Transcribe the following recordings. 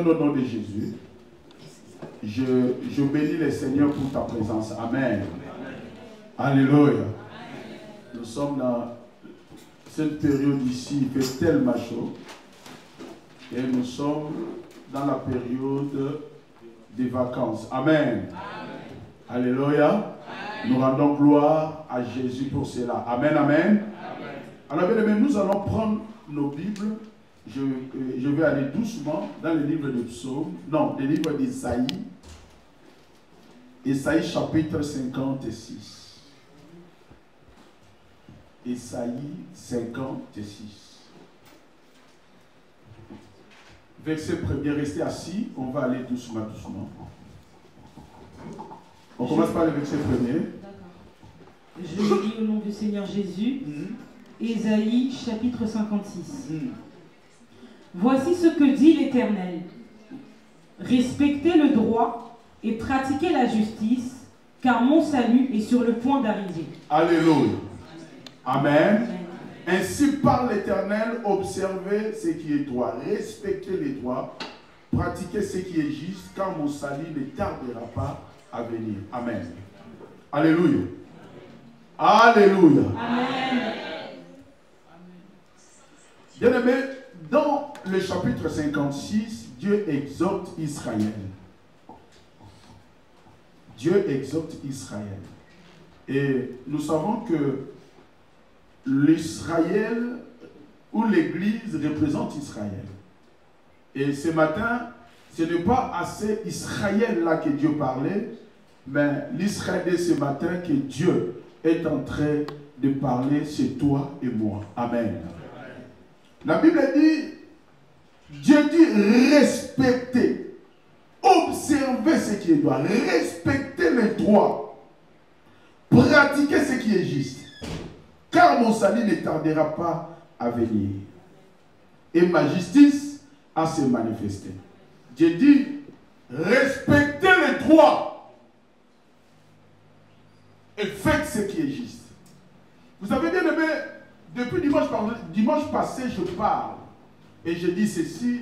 donne au nom de Jésus. Je bénis le Seigneur pour ta présence. Amen. Alléluia. Nous sommes dans cette période ici, il fait tellement chaud. Et nous sommes dans la période des vacances. Amen. Alléluia. Amen. Nous rendons gloire à Jésus pour cela. Amen, amen. Alors, bien aimé, nous allons prendre nos Bibles. Je vais aller doucement dans le livre de Psaume, non, le livre d'Ésaïe. Ésaïe chapitre 56. Ésaïe 56. Verset premier, restez assis, on va aller doucement, doucement. On commence par le verset premier. D'accord. Je lis au nom du Seigneur Jésus. Ésaïe chapitre 56. Voici ce que dit l'Éternel. Respectez le droit et pratiquez la justice, car mon salut est sur le point d'arriver. Alléluia. Amen. Ainsi parle l'Éternel, observez ce qui est droit, respectez les droits, pratiquez ce qui est juste, car mon salut ne tardera pas à venir. Amen. Alléluia. Alléluia. Amen. Bien-aimé, dans le chapitre 56, Dieu exhorte Israël. Dieu exhorte Israël. Et nous savons que l'Israël ou l'Église représente Israël. Et ce matin, ce n'est pas assez Israël là que Dieu parlait, mais l'Israël de ce matin que Dieu est en train de parler, c'est toi et moi. Amen. La Bible dit, Dieu dit respecter, observer ce qui est droit, respecter les droits, pratiquer ce qui est juste. Car mon salut ne tardera pas à venir. Et ma justice à se manifester. Dieu dit, respectez les droits. Et faites ce qui est juste. Vous savez bien aimé, depuis dimanche passé, je parle. Et je dis ceci.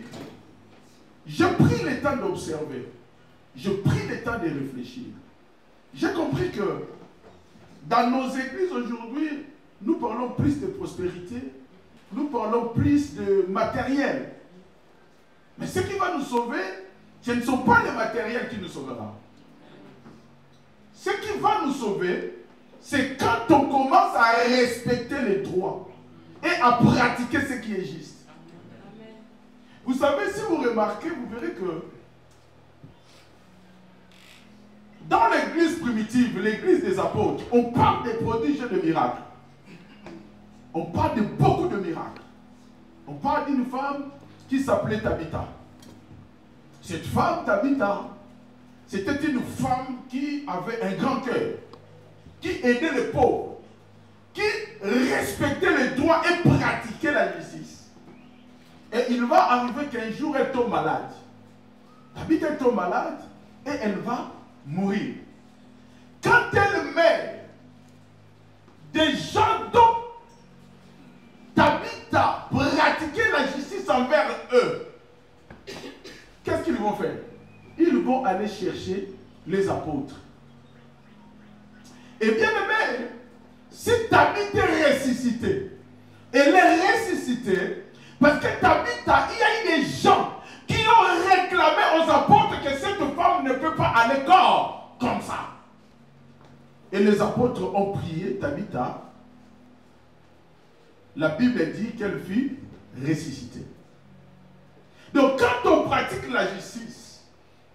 J'ai pris le temps d'observer. J'ai pris le temps de réfléchir. J'ai compris que dans nos églises aujourd'hui, nous parlons plus de prospérité, nous parlons plus de matériel. Mais ce qui va nous sauver, ce ne sont pas les matériels qui nous sauvera. Ce qui va nous sauver, c'est quand on commence à respecter les droits et à pratiquer ce qui est juste. Vous savez, si vous remarquez, vous verrez que dans l'église primitive, l'église des apôtres, on parle des prodiges et des miracles. On parle de beaucoup de miracles. On parle d'une femme qui s'appelait Tabitha. Cette femme, Tabitha, c'était une femme qui avait un grand cœur, qui aidait les pauvres, qui respectait les droits et pratiquait la justice. Et il va arriver qu'un jour, elle tombe malade. Tabitha tombe malade et elle va mourir. Quand elle meurt, des gens dont Tabitha pratiquait la justice envers eux, qu'est-ce qu'ils vont faire? Ils vont aller chercher les apôtres. Et bien aimé, si Tabitha est ressuscitée, elle est ressuscitée parce que Tabitha, il y a eu des gens qui ont réclamé aux apôtres que cette femme ne peut pas aller corps comme ça. Et les apôtres ont prié Tabitha. La Bible dit qu'elle fut ressuscitée. Donc quand on pratique la justice,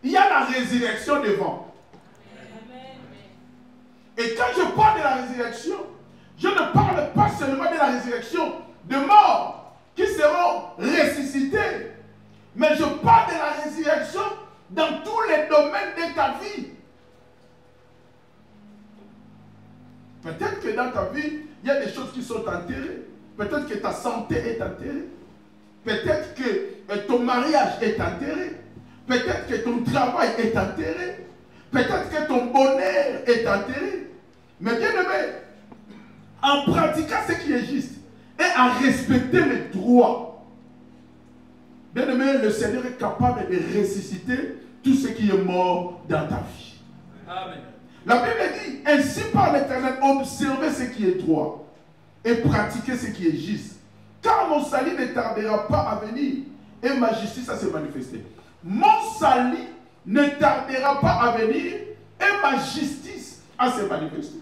il y a la résurrection devant. Et quand je parle de la résurrection, je ne parle pas seulement de la résurrection de morts qui seront ressuscités, mais je parle de la résurrection dans tous les domaines de ta vie. Peut-être que dans ta vie, il y a des choses qui sont enterrées. Peut-être que ta santé est enterrée. Peut-être que ton mariage est enterré. Peut-être que ton travail est enterré. Peut-être que ton bonheur est enterré. Mais bien aimé, en pratiquant ce qui est juste et en respectant les droits, Bien aimé, le Seigneur est capable de ressusciter tout ce qui est mort dans ta vie. Amen. La Bible dit, ainsi par l'Éternel, observez ce qui est droit et pratiquez ce qui est juste. Car mon salut ne tardera pas à venir et ma justice à se manifester. Mon salut ne tardera pas à venir et ma justice à se manifester.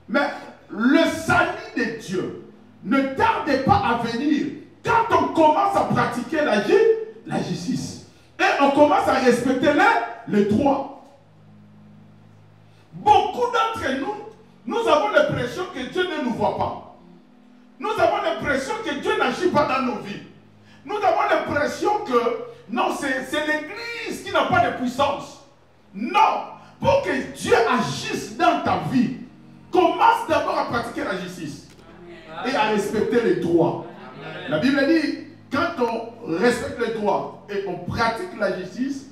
Mais le salut de Dieu ne tarde pas à venir quand on commence à pratiquer la justice. Et on commence à respecter les droits. Beaucoup d'entre nous avons l'impression que Dieu ne nous voit pas. Nous avons l'impression que Dieu n'agit pas dans nos vies. Nous avons l'impression que non, c'est l'Église qui n'a pas de puissance. Non, pour que Dieu agisse dans ta vie, commence d'abord à pratiquer la justice et à respecter les droits. La Bible dit, quand on respecte les droits et on pratique la justice,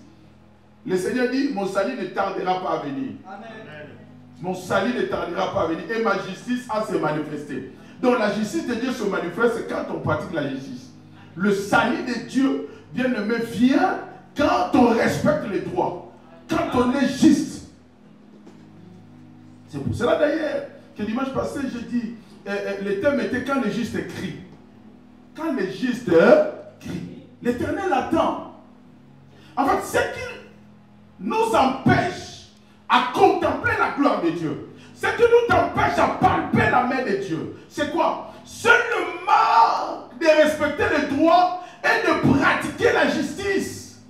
le Seigneur dit, mon salut ne tardera pas à venir. Amen. Mon salut ne tardera pas à venir et ma justice à se manifester. Donc la justice de Dieu se manifeste quand on pratique la justice. Le salut de Dieu, bien-aimé, vient quand on respecte les droits, quand on est juste. C'est pour cela d'ailleurs que dimanche passé, j'ai dit, le thème était quand les justes crient. Quand les justes crient, l'Éternel attend. En fait, ce qui nous empêche à contempler la gloire de Dieu, ce qui nous empêche à palper la main de Dieu, c'est quoi? C'est le manque de respecter les droits et de pratiquer la justice.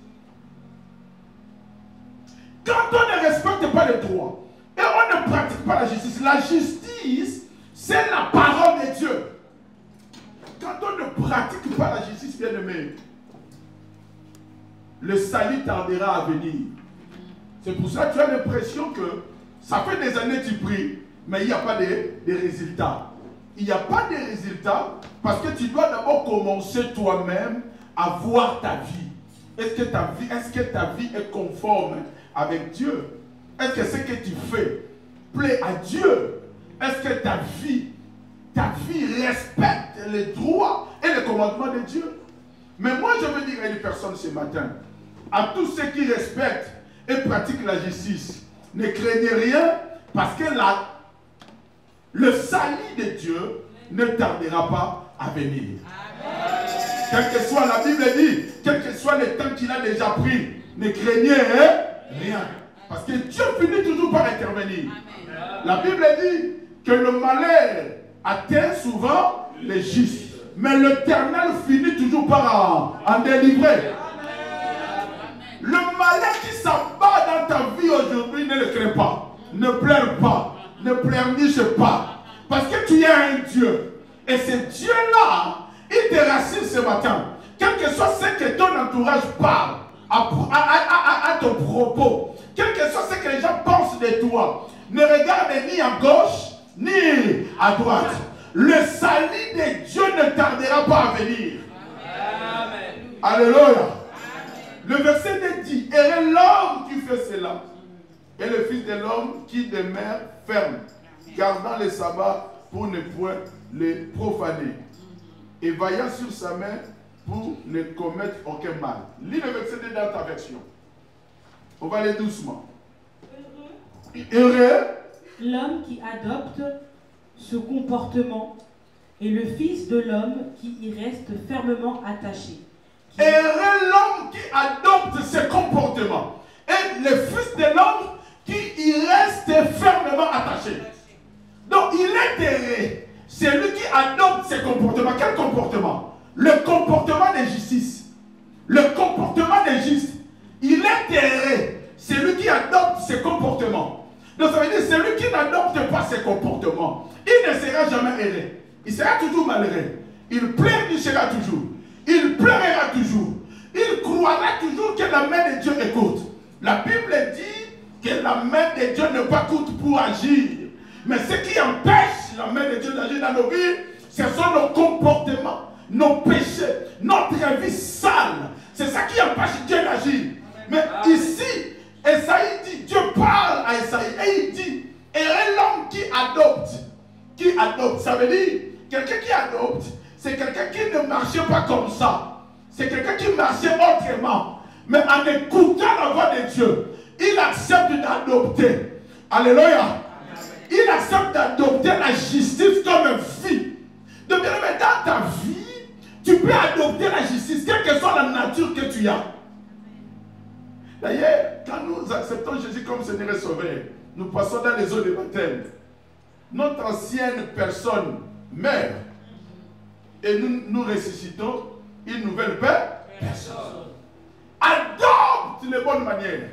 Quand on ne respecte pas les droits et on ne pratique pas la justice, c'est la parole de Dieu. Quand on ne pratique pas la justice, bien aimé, le salut tardera à venir. C'est pour ça que tu as l'impression que ça fait des années que tu pries, mais il n'y a pas de résultats. Il n'y a pas de résultats parce que tu dois d'abord commencer toi-même à voir ta vie. Est-ce que ta vie est conforme avec Dieu? Est-ce que ce que tu fais plaît à Dieu? Est-ce que ta vie respecte les droits et les commandements de Dieu? Mais moi, je veux dire à une personne ce matin, à tous ceux qui respectent et pratiquent la justice, ne craignez rien parce que le salut de Dieu ne tardera pas à venir. Amen. Quel que soit, la Bible dit, quel que soit le temps qu'il a déjà pris, ne craignez rien. Parce que Dieu finit toujours par intervenir. Amen. La Bible dit que le malheur atteint souvent les justes. Mais l'Éternel finit toujours par en délivrer. Le malheur qui s'abat dans ta vie aujourd'hui, ne le crains pas. Ne pleure pas. Ne pleurniche pas. Parce que tu es un Dieu. Et ce Dieu-là, il te rassure ce matin. Quel que soit ce que ton entourage parle à ton propos, quel que soit ce que les gens pensent de toi, ne regarde ni à gauche, ni à droite. Le salut de Dieu ne tardera pas à venir. Amen. Alléluia. Le verset 2 dit, « Et l'homme qui fait cela, et le Fils de l'homme qui demeure ferme, gardant les sabbats pour ne point les profaner, et vaillant sur sa main pour ne commettre aucun mal. » Lis le verset 2 dans ta version. On va aller doucement. Heureux l'homme qui adopte ce comportement et le Fils de l'homme qui y reste fermement attaché. Heureux l'homme qui adopte ce comportement et le Fils de l'homme qui y reste fermement attaché. Donc il est heureux, c'est lui qui adopte ce comportement. Quel comportement? Le comportement de justice. Le comportement de justice. Il est heureux, c'est lui qui adopte ce comportement. Donc ça veut dire celui qui n'adopte pas ce comportement, il ne sera jamais heureux. Il sera toujours malheureux. Il pleurnichera toujours. Il pleurera toujours. Il croira toujours que la main de Dieu écoute. La Bible dit que la main de Dieu n'est pas courte pour agir. Mais ce qui empêche la main de Dieu d'agir dans nos vies, ce sont nos comportements, nos péchés, notre vie sale. C'est ça qui empêche Dieu d'agir. Mais ici, Esaïe dit, Dieu parle à Esaïe et il dit, et l'homme qui adopte, ça veut dire, quelqu'un qui adopte, c'est quelqu'un qui ne marche pas comme ça. C'est quelqu'un qui marchait autrement. Mais en écoutant la voix de Dieu, il accepte d'adopter. Alléluia. Il accepte d'adopter la justice comme fille. Donc, bien aimé, dans ta vie, tu peux adopter la justice, quelle que soit la nature que tu as. D'ailleurs, quand nous acceptons Jésus comme Seigneur et Sauveur, nous passons dans les eaux de baptême. Notre ancienne personne meurt et nous ressuscitons une nouvelle personne. Adopte les bonnes manières.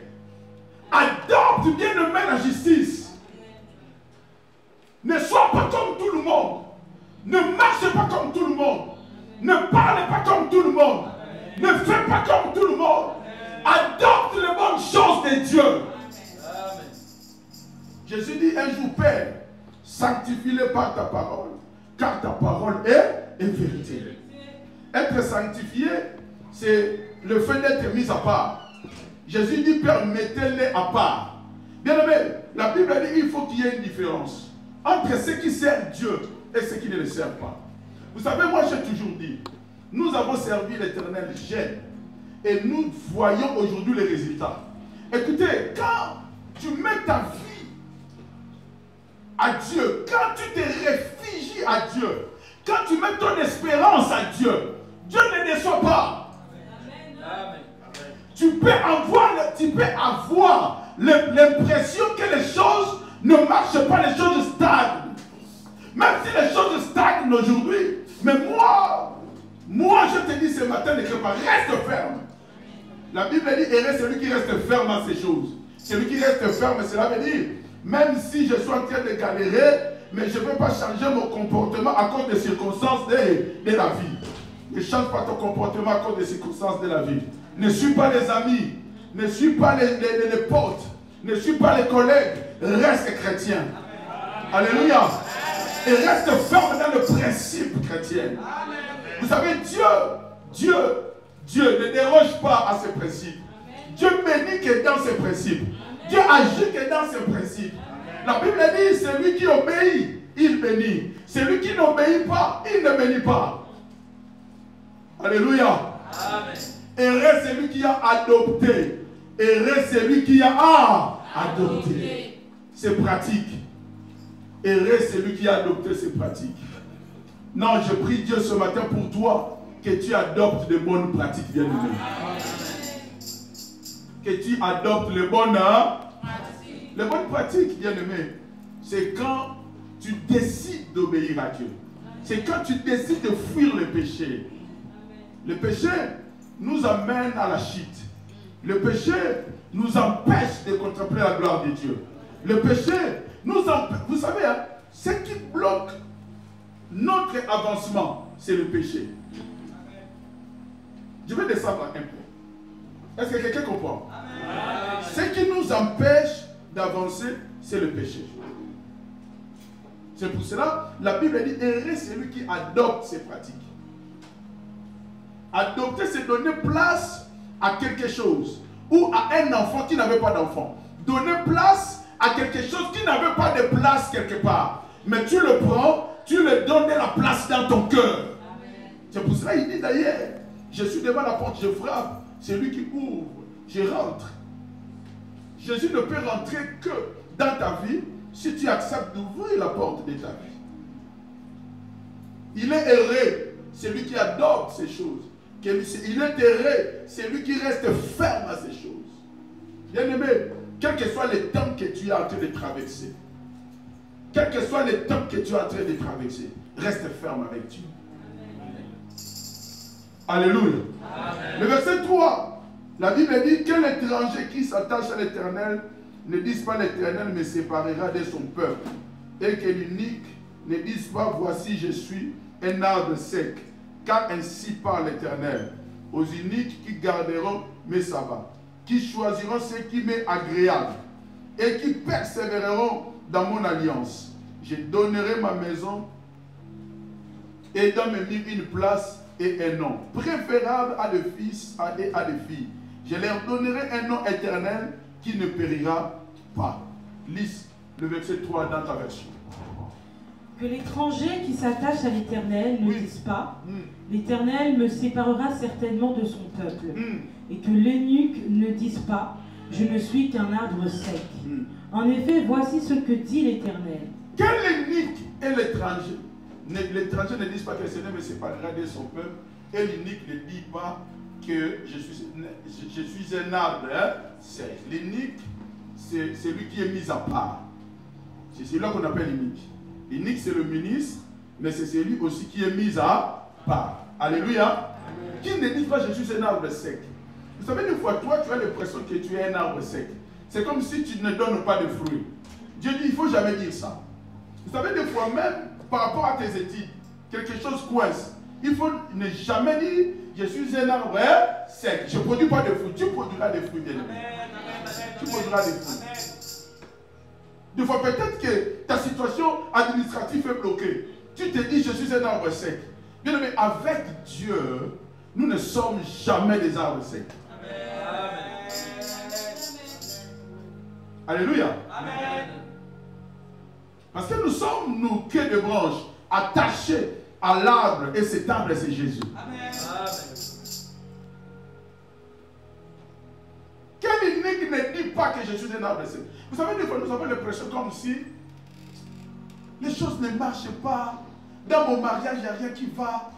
Adopte bien aimé la justice. Ne sois pas comme tout le monde. Ne marche pas comme tout le monde. Ne parle pas comme tout le monde. Ne fais pas comme tout le monde. Adopte les bonnes choses de Dieu. Amen. Jésus dit un jour, Père, sanctifie-les par ta parole, car ta parole est vérité. Être sanctifié, c'est le fait d'être mis à part. Jésus dit, Père, mettez-les à part. Bien aimé, la Bible dit qu'il faut qu'il y ait une différence entre ceux qui servent Dieu et ceux qui ne le servent pas. Vous savez, moi j'ai toujours dit, nous avons servi l'Éternel jeune et nous voyons aujourd'hui les résultats. Écoutez, quand tu mets ta vie à Dieu, quand tu te réfugies à Dieu, quand tu mets ton espérance à Dieu, Dieu ne déçoit pas. Amen. Tu peux avoir l'impression que les choses ne marchent pas, les choses stagnent. Même si les choses stagnent aujourd'hui, mais moi je te dis ce matin, ne crée pas, reste ferme. La Bible dit, heureux celui qui reste ferme à ces choses. Celui qui reste ferme, cela veut dire, même si je suis en train de galérer, mais je ne peux pas changer mon comportement à cause des circonstances de la vie. Ne change pas ton comportement à cause des circonstances de la vie. Ne suis pas les amis, ne suis pas les potes, ne suis pas les collègues, reste chrétien. Alléluia. Et reste ferme dans le principe chrétien. Vous savez, Dieu ne déroge pas à ses principes. Dieu bénit que dans ses principes. Dieu agit que dans ses principes. La Bible dit, celui qui obéit, il bénit. Celui qui n'obéit pas, il ne bénit pas. Alléluia. Heureux celui qui a adopté. Heureux celui qui a adopté. C'est pratique. Heureux celui qui a adopté ses pratiques. Non, je prie Dieu ce matin pour toi que tu adoptes de bonnes pratiques, bien aimé. Que tu adoptes les bonnes pratiques, bien aimé. C'est quand tu décides d'obéir à Dieu. C'est quand tu décides de fuir le péché. Le péché nous amène à la chute. Le péché nous empêche de contempler la gloire de Dieu. Le péché nous empêche. Vous savez, hein, ce qui bloque notre avancement, c'est le péché. Je vais descendre un peu. Est-ce que quelqu'un comprend? Ce qui nous empêche d'avancer, c'est le péché. C'est pour cela, la Bible dit, heureux celui qui adopte ces pratiques. Adopter, c'est donner place à quelque chose ou à un enfant qui n'avait pas d'enfant. Donner place à quelque chose qui n'avait pas de place quelque part. Mais tu le prends, tu le donnes de la place dans ton cœur. C'est pour cela qu'il dit d'ailleurs, je suis devant la porte, je frappe. C'est lui qui ouvre, je rentre. Jésus ne peut rentrer que dans ta vie si tu acceptes d'ouvrir la porte de ta vie. Il est heureux, celui qui adopte ces choses. Il est heureux, celui qui reste ferme à ces choses. Bien aimé, quel que soit le temps que tu es en train de traverser, quel que soit le temps que tu es en train de traverser, reste ferme avec Dieu. Alléluia. Le verset 3, la Bible dit, quel étranger qui s'attache à l'Éternel ne dise pas l'Éternel me séparera de son peuple, et que l'unique ne dise pas voici je suis un arbre sec, car ainsi parle l'Éternel aux uniques qui garderont mes sabbats, qui choisiront ce qui m'est agréable et qui persévéreront dans mon alliance. Je donnerai ma maison et dans mes murs une place et un nom préférable à des fils et à des filles. Je leur donnerai un nom éternel qui ne périra pas. Lis le verset 3 dans ta version. Que l'étranger qui s'attache à l'Éternel ne dise pas « L'Éternel me séparera certainement de son peuple » et que l'eunuque ne dise pas « Je ne suis qu'un arbre sec ». En effet, voici ce que dit l'Éternel. Quel eunuque et l'étranger? L'étranger ne dit pas que le Seigneur me séparera de son peuple et l'eunuque ne dit pas que je suis un arbre sec. L'eunuque, c'est celui qui est mis à part. C'est celui-là qu'on appelle l'eunuque. L'eunuque, c'est le ministre, mais c'est celui aussi qui est mis à part. Alléluia. Qui ne dit pas je suis un arbre sec. Vous savez, des fois, toi, tu as l'impression que tu es un arbre sec. C'est comme si tu ne donnes pas de fruits. Dieu dit, il ne faut jamais dire ça. Vous savez, des fois même, par rapport à tes études, quelque chose coince. Il faut ne jamais dire, je suis un arbre sec. Je ne produis pas de fruits. Tu produiras des fruits, bien-aimé. Tu produiras des fruits. Des fois, peut-être que ta situation administrative est bloquée. Tu te dis, je suis un arbre sec. Bien aimé, avec Dieu, nous ne sommes jamais des arbres secs. Amen. Alléluia. Amen. Parce que nous sommes, nous, quais de branches, attachés à l'arbre, et cet arbre, c'est Jésus. Amen. Quel unique ne dit pas que je suis un arbre sec? Vous savez, des fois, nous avons l'impression comme si les choses ne marchent pas. Dans mon mariage, il n'y a rien qui va.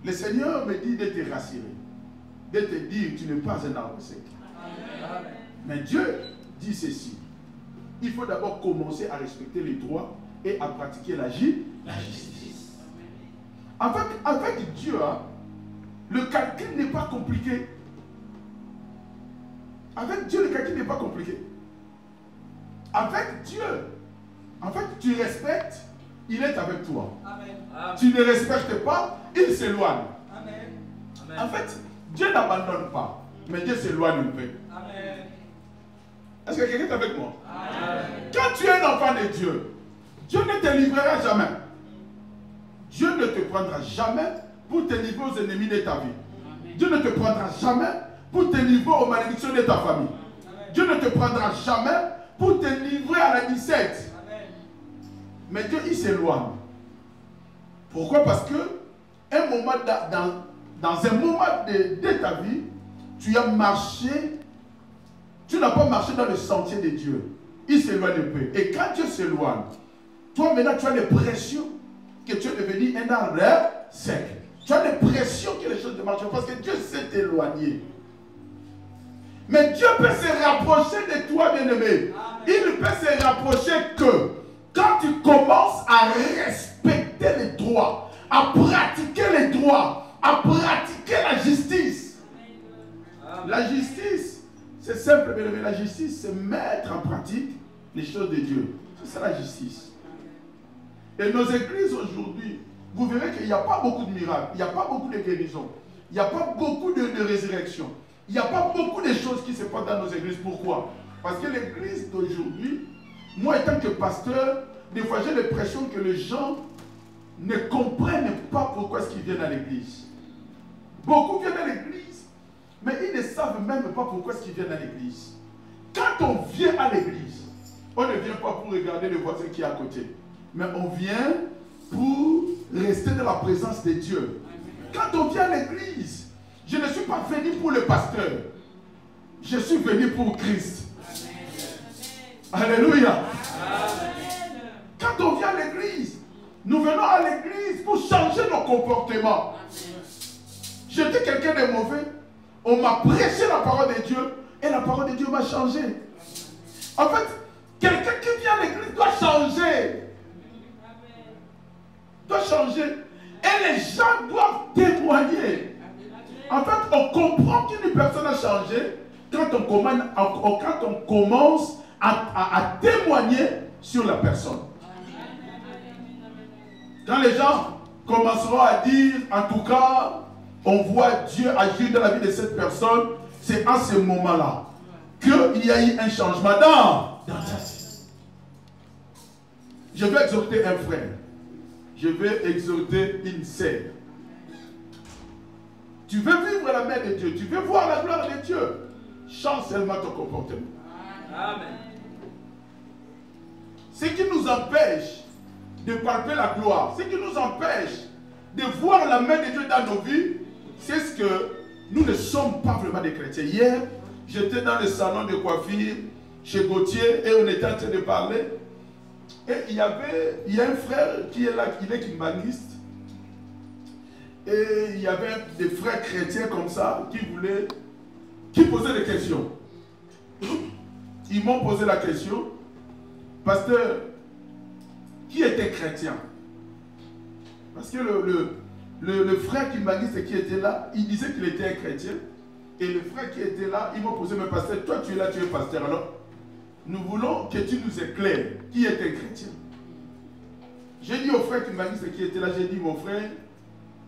Le Seigneur me dit de te rassurer, de te dire que tu n'es pas un arbre sec. Amen. Mais Dieu dit ceci. Il faut d'abord commencer à respecter les droits et à pratiquer la justice. Avec Dieu, le calcul n'est pas compliqué. Avec Dieu, le calcul n'est pas compliqué. Avec Dieu, en fait, tu respectes, il est avec toi. Amen. Tu ne respectes pas, il s'éloigne. En fait, Dieu n'abandonne pas, mais Dieu s'éloigne un peu. Amen. Est-ce que quelqu'un est avec moi? Amen. Quand tu es un enfant de Dieu, Dieu ne te livrera jamais. Dieu ne te prendra jamais pour te livrer aux ennemis de ta vie. Amen. Dieu ne te prendra jamais pour te livrer aux malédictions de ta famille. Amen. Dieu ne te prendra jamais pour te livrer à la 17. Amen. Mais Dieu, il s'éloigne. Pourquoi? Parce que un moment dans un moment de ta vie, tu as marché, tu n'as pas marché dans le sentier de Dieu. Il s'éloigne un peu. Et quand Dieu s'éloigne, toi maintenant tu as l'impression que tu es devenu un arbre sec. Tu as l'impression que les choses ne marchent pas parce que Dieu s'est éloigné. Mais Dieu peut se rapprocher de toi, bien-aimé. Il peut se rapprocher que quand tu commences à respecter les droits, à pratiquer les droits, à pratiquer la justice. La justice, c'est simple, bien-aimé. La justice, c'est mettre en pratique les choses de Dieu. C'est ça la justice. Et nos églises aujourd'hui, vous verrez qu'il n'y a pas beaucoup de miracles, il n'y a pas beaucoup de guérisons, il n'y a pas beaucoup de résurrection, il n'y a pas beaucoup de choses qui se passent dans nos églises. Pourquoi? Parce que l'église d'aujourd'hui, moi étant que pasteur, des fois j'ai l'impression que les gens ne comprennent pas pourquoi est-ce qu'ils viennent à l'église. Beaucoup viennent à l'église, mais ils ne savent même pas pourquoi est-ce qu'ils viennent à l'église. Quand on vient à l'église, on ne vient pas pour regarder le voisin qui est à côté, mais on vient pour rester dans la présence de Dieu. Quand on vient à l'église, je ne suis pas venu pour le pasteur, je suis venu pour Christ. Alléluia. Quand on vient à l'église, nous venons à l'église pour changer nos comportements. J'étais quelqu'un de mauvais, on m'a prêché la parole de Dieu et la parole de Dieu m'a changé. En fait, quelqu'un qui vient à l'église doit changer. Doit changer. Et les gens doivent témoigner. En fait, on comprend qu'une personne a changé quand on commence à témoigner sur la personne. Quand les gens commenceront à dire, en tout cas, on voit Dieu agir dans la vie de cette personne, c'est à ce moment-là qu'il y a eu un changement dans ta vie. Je vais exhorter un frère. Je vais exhorter une sœur. Tu veux vivre la main de Dieu, tu veux voir la gloire de Dieu, change seulement ton comportement. Amen. ce qui nous empêche de palper la gloire, ce qui nous empêche de voir la main de Dieu dans nos vies, c'est ce que nous ne sommes pas vraiment des chrétiens. Hier, j'étais dans le salon de coiffure chez Gauthier et on était en train de parler. Et il y a un frère qui est là, il est kimbaniste. Et il y avait des frères chrétiens comme ça qui posaient des questions. Ils m'ont posé la question, pasteur, qui était chrétien? Parce que le frère kimbaniste qui était là, il disait qu'il était un chrétien. Et le frère qui était là, il m'a posé, mais pasteur, toi tu es là, tu es pasteur. Alors, nous voulons que tu nous éclaires qui est un chrétien. J'ai dit au frère kimbaniste qui était là, j'ai dit, mon frère,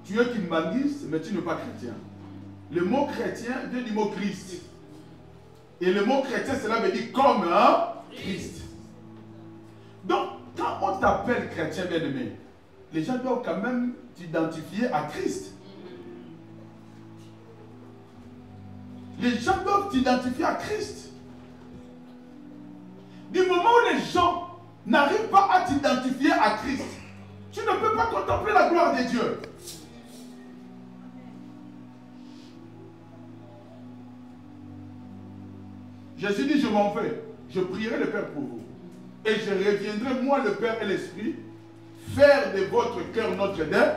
tu es kimbaniste, mais tu n'es pas chrétien. Le mot chrétien vient du mot Christ. Et le mot chrétien, cela veut dire comme un Christ. Donc, quand on t'appelle chrétien bien-aimé, les gens doivent quand même t'identifier à Christ. Les gens doivent t'identifier à Christ. Du moment où les gens n'arrivent pas à t'identifier à Christ, tu ne peux pas contempler la gloire de Dieu. Jésus dit, je m'en vais, je prierai le Père pour vous. Et je reviendrai, moi le Père et l'Esprit, faire de votre cœur notre demeure.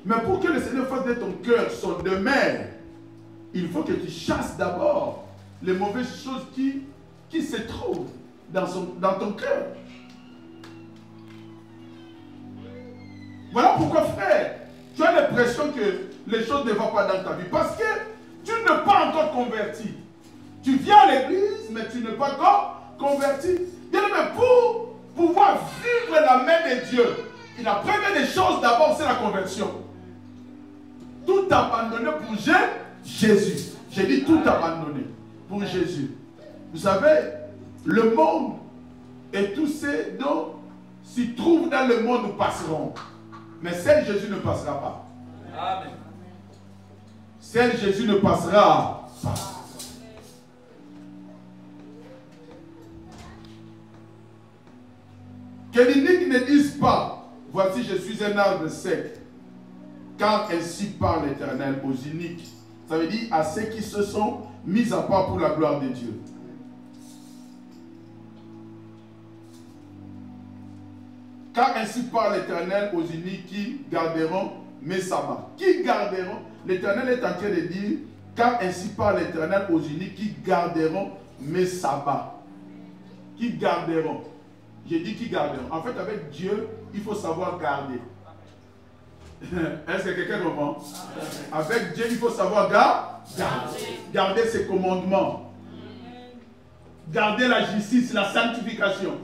Mais pour que le Seigneur fasse de ton cœur son demeure, il faut que tu chasses d'abord les mauvaises choses qui se trouvent dans ton cœur. Voilà pourquoi, frère, tu as l'impression que les choses ne vont pas dans ta vie. Parce que tu n'es pas encore converti. Tu viens à l'église, mais tu n'es pas encore converti. Bien aimé, pour pouvoir vivre la main de Dieu, la première des choses d'abord, c'est la conversion. Tout abandonner pour Jésus. J'ai dit tout abandonner pour Jésus. Vous savez, le monde et tous ceux dont s'y trouvent dans le monde nous passeront. Mais seul Jésus ne passera pas. Amen. Seul Jésus ne passera pas. Que l'inique ne dise pas, voici je suis un arbre sec, car ainsi parle l'Éternel aux iniques. Ça veut dire à ceux qui se sont mis à part pour la gloire de Dieu. Car ainsi parle l'Éternel aux iniques qui garderont mes sabbats. Qui garderont? L'Éternel est en train de dire, car ainsi parle l'Éternel aux iniques qui garderont mes sabbats. Qui garderont? J'ai dit qui garderont. En fait, avec Dieu, il faut savoir garder. Est-ce que quelqu'un comprend? Avec Dieu, il faut savoir garder ses commandements. Garder la justice, la sanctification.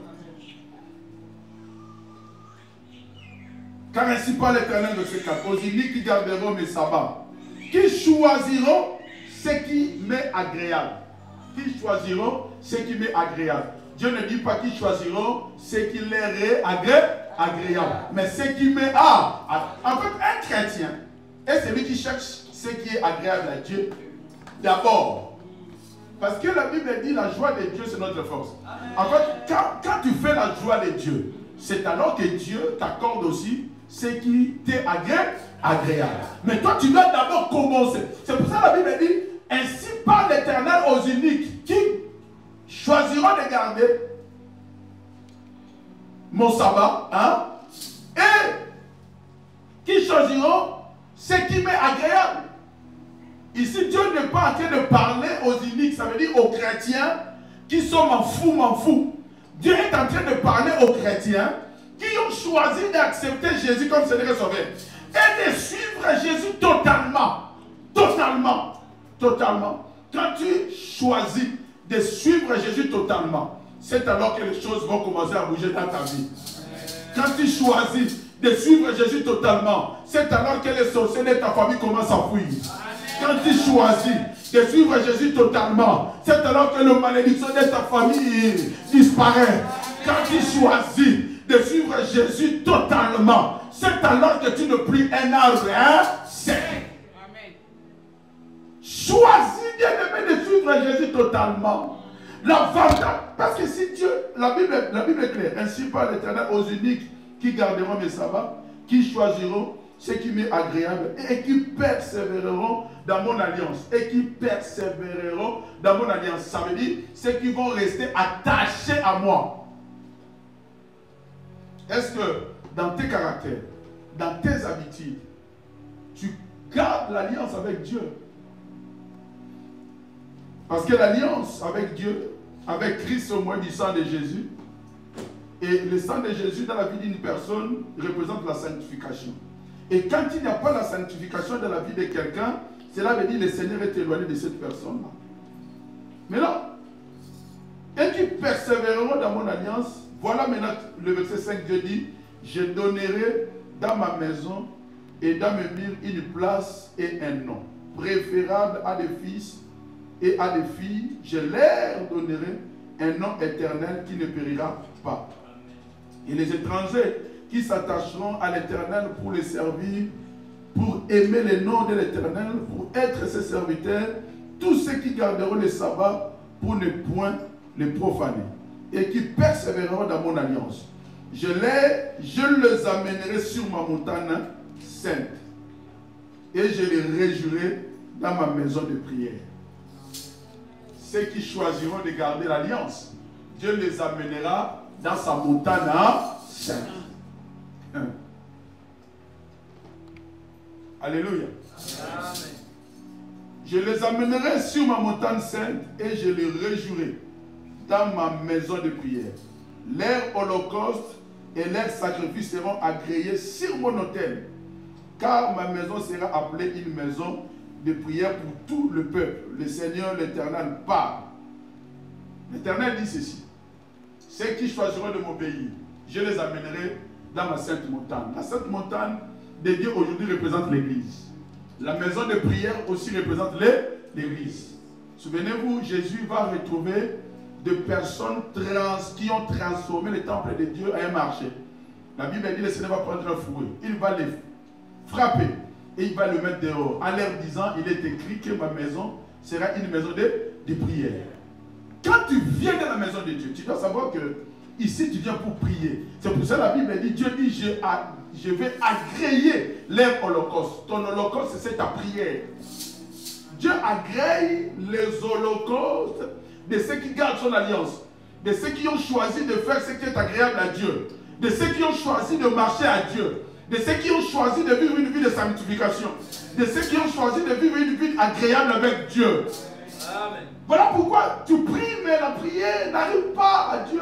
Car ainsi parle l'Éternel de ce cas. Aux iniques qui garderont mes sabbats. Qui choisiront ce qui m'est agréable. Qui choisiront ce qui m'est agréable. Dieu ne dit pas qu'ils choisiront ce qui leur est agréable. Mais ce qui m'est en fait, un chrétien est celui qui cherche ce qui est agréable à Dieu d'abord. Parce que la Bible dit la joie de Dieu, c'est notre force. En fait, quand tu fais la joie de Dieu, c'est alors que Dieu t'accorde aussi ce qui t'est agréable. Mais toi, tu dois d'abord commencer. C'est pour ça que la Bible dit, ainsi parle l'Éternel aux uniques qui choisiront de garder mon sabbat, hein, et qui choisiront ce qui m'est agréable. Ici, Dieu n'est pas en train de parler aux iniques, ça veut dire aux chrétiens qui sont m'en fous. Dieu est en train de parler aux chrétiens qui ont choisi d'accepter Jésus comme Seigneur et Sauveur et de suivre Jésus totalement. Quand tu choisis de suivre Jésus totalement, c'est alors que les choses vont commencer à bouger dans ta vie. Quand tu choisis de suivre Jésus totalement, c'est alors que les sorciers de ta famille commencent à fuir. Quand tu choisis de suivre Jésus totalement, c'est alors que le malédiction de ta famille disparaît. Quand tu choisis de suivre Jésus totalement, c'est alors que tu ne pries un arbre sec. Choisis bien-aimé de suivre Jésus totalement. L'avantage, parce que si Dieu, la Bible est claire, ainsi par l'Éternel aux uniques qui garderont mes sabbats, qui choisiront ce qui m'est agréable et qui persévéreront dans mon alliance. Et qui persévéreront dans mon alliance. Ça veut dire ceux qui vont rester attachés à moi. Est-ce que dans tes caractères, dans tes habitudes, tu gardes l'alliance avec Dieu? Parce que l'alliance avec Dieu, avec Christ au moins du sang de Jésus, et le sang de Jésus dans la vie d'une personne représente la sanctification. Et quand il n'y a pas la sanctification dans la vie de quelqu'un, cela veut dire que le Seigneur est éloigné de cette personne-là. Mais non. Et qui persévéreront dans mon alliance. Voilà maintenant le verset 5, Dieu dit, je donnerai dans ma maison et dans mes murs une place et un nom, préférable à des fils et à des filles. Je leur donnerai un nom éternel qui ne périra pas. Et les étrangers qui s'attacheront à l'Éternel pour les servir, pour aimer le nom de l'Éternel, pour être ses serviteurs, tous ceux qui garderont le sabbat pour ne point les profaner, et qui persévéreront dans mon alliance. Je les amènerai sur ma montagne sainte, et je les réjouirai dans ma maison de prière. Ceux qui choisiront de garder l'alliance, Dieu les amènera dans sa montagne sainte. Alléluia. Amen. Je les amènerai sur ma montagne sainte et je les réjouirai dans ma maison de prière. Leurs holocaustes et leurs sacrifices seront agréés sur mon autel, car ma maison sera appelée une maison de prière pour tout le peuple. Le Seigneur, l'Éternel, parle. L'Éternel dit ceci: ceux qui choisiront de m'obéir, je les amènerai dans ma sainte montagne. La sainte montagne de Dieu aujourd'hui représente l'Église. La maison de prière aussi représente l'Église. Souvenez-vous, Jésus va retrouver des personnes qui ont transformé le temple de Dieu en un marché. La Bible dit que le Seigneur va prendre un fouet, il va les frapper et il va le mettre dehors. En leur disant, il est écrit que ma maison sera une maison de prière. Quand tu viens dans la maison de Dieu, tu dois savoir que ici tu viens pour prier. C'est pour ça que la Bible dit, Dieu dit, je vais agréer leur holocauste. Ton holocauste, c'est ta prière. Dieu agrée les holocaustes de ceux qui gardent son alliance, de ceux qui ont choisi de faire ce qui est agréable à Dieu, de ceux qui ont choisi de marcher à Dieu, de ceux qui ont choisi de vivre une vie de sanctification, de ceux qui ont choisi de vivre une vie agréable avec Dieu. Amen. Voilà pourquoi tu pries, mais la prière n'arrive pas à Dieu.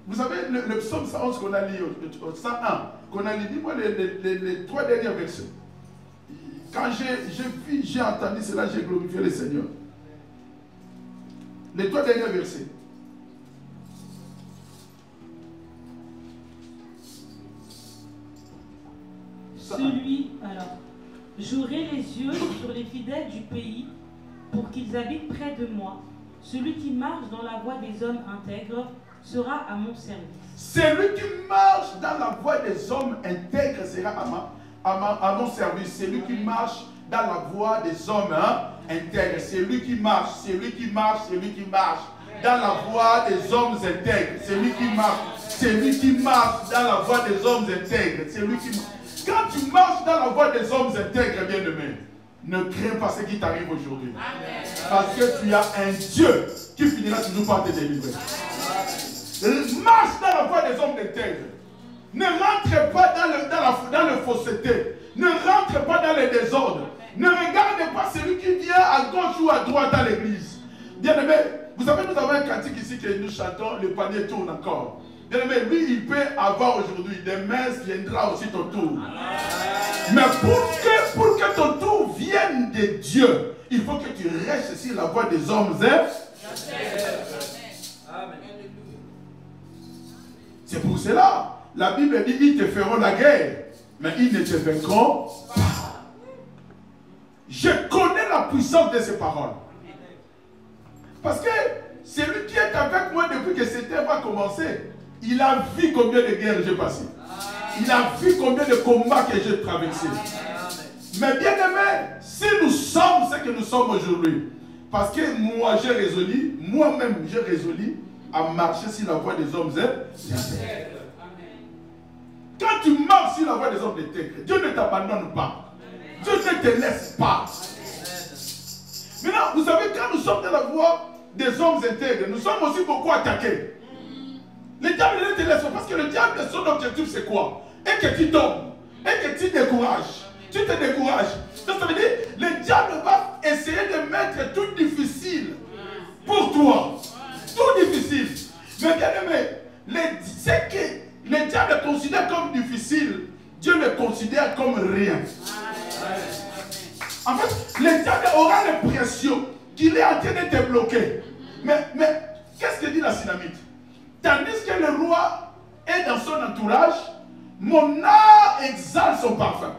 Vous savez, le psaume 111 qu'on a lu, 101, qu'on a lu, dis-moi les 3 derniers versets. Quand j'ai entendu cela, j'ai glorifié le Seigneur. Les 3 derniers versets. Alors, j'aurai les yeux sur les fidèles du pays pour qu'ils habitent près de moi. Celui qui marche dans la voie des hommes intègres sera à mon service. Celui qui marche dans la voie des hommes intègres sera à mon service. Celui qui marche dans la voie des hommes intègres. Celui qui marche dans la voie des hommes intègres. Celui qui marche dans la voie des hommes intègres. Quand tu marches dans la voie des hommes intègres, bien-aimé, ne crains pas ce qui t'arrive aujourd'hui. Parce que tu as un Dieu qui finira toujours par te délivrer. Marche dans la voie des hommes intègres. Ne rentre pas dans le fausseté. Ne rentre pas dans les désordres. Ne regarde pas celui qui vient à gauche ou à droite dans l'église. Bien-aimé, vous savez, nous avons un cantique ici que nous chantons, le panier tourne encore. Bien-aimé, lui, il peut avoir aujourd'hui. Demain, viendra aussi ton tour. Mais pour que ton tour vienne de Dieu, il faut que tu restes sur la voie des hommes. C'est pour cela, la Bible dit, ils te feront la guerre, mais ils ne te vaincront pas. Je connais la puissance de ces paroles. Parce que celui qui est avec moi depuis que cette œuvre a commencé, il a vu combien de guerres j'ai passé. Il a vu combien de combats que j'ai traversés. Mais bien aimé, si nous sommes ce que nous sommes aujourd'hui, Parce que moi, j'ai résolu, moi-même, j'ai résolu à marcher sur la voie des hommes intègres. Quand tu marches sur la voie des hommes intègres, Dieu ne t'abandonne pas. Dieu ne te laisse pas. Maintenant, vous savez, quand nous sommes dans la voie des hommes intègres, nous sommes aussi beaucoup attaqués. Le diable ne te laisse pas parce que le diable, son objectif, c'est quoi? Et que tu tombes, et que tu décourages. Tu te décourages. Donc ça veut dire, le diable va essayer de mettre tout difficile pour toi. Tout difficile. Mais bien aimé, ce que le diable considère comme difficile, Dieu le considère comme rien. En fait, le diable aura l'impression qu'il est en train de te bloquer. Mais qu'est-ce que dit la Synamite? Tandis que le roi est dans son entourage, mon art exhale son parfum.